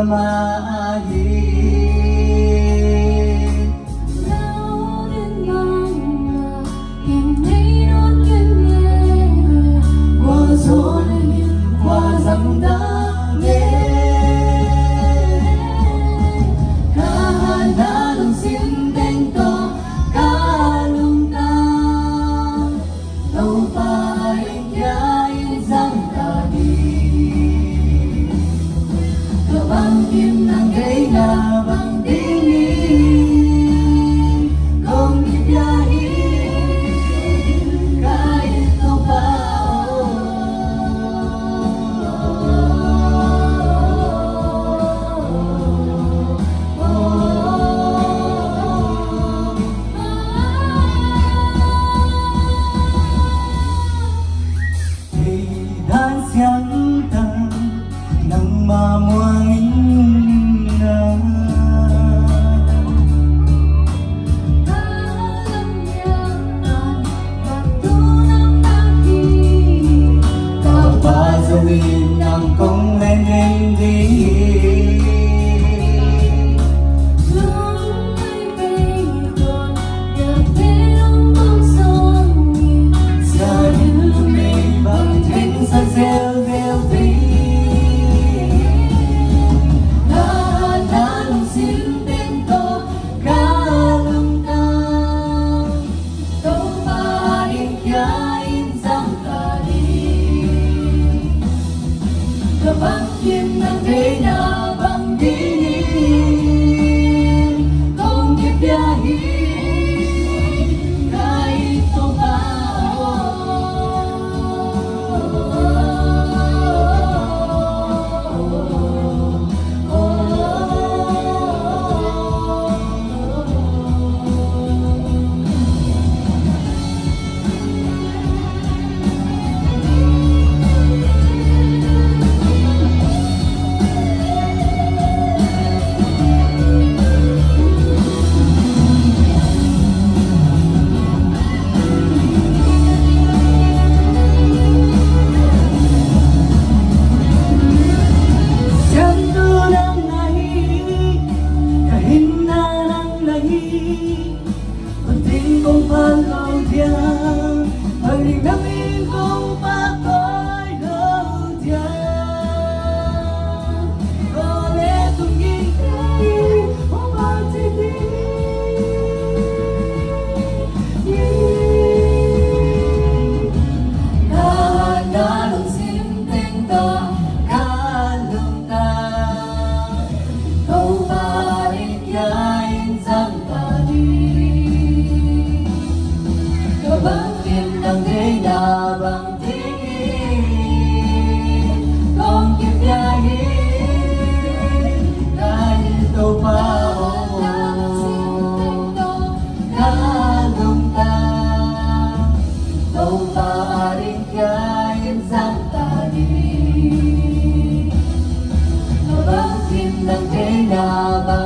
maahi. Kim nang gây na bằng tingin kung ibiyahin kahit ito pa. Hãy dán tan nang mamuangin ang kong nandinding lumay bagon ya perong pangsongin sa lumay bangting sa zelvelting nahananong sintento kalungkang tumaring yain sang Bangkin ng gaya bang dinin kung ibiyahin kahit tumao. Penting kong palaw diyan, paglingamin kong pagpalaw diyan. Oleh tungging kayo, dahan-dahan sinteng to kalungkang kau balik yain sampai Bangkin ng gaya bang tingin kung ibiyahin kahit ito pa kalungkang ito paaring kain sang tali. Bangkin ng gaya bang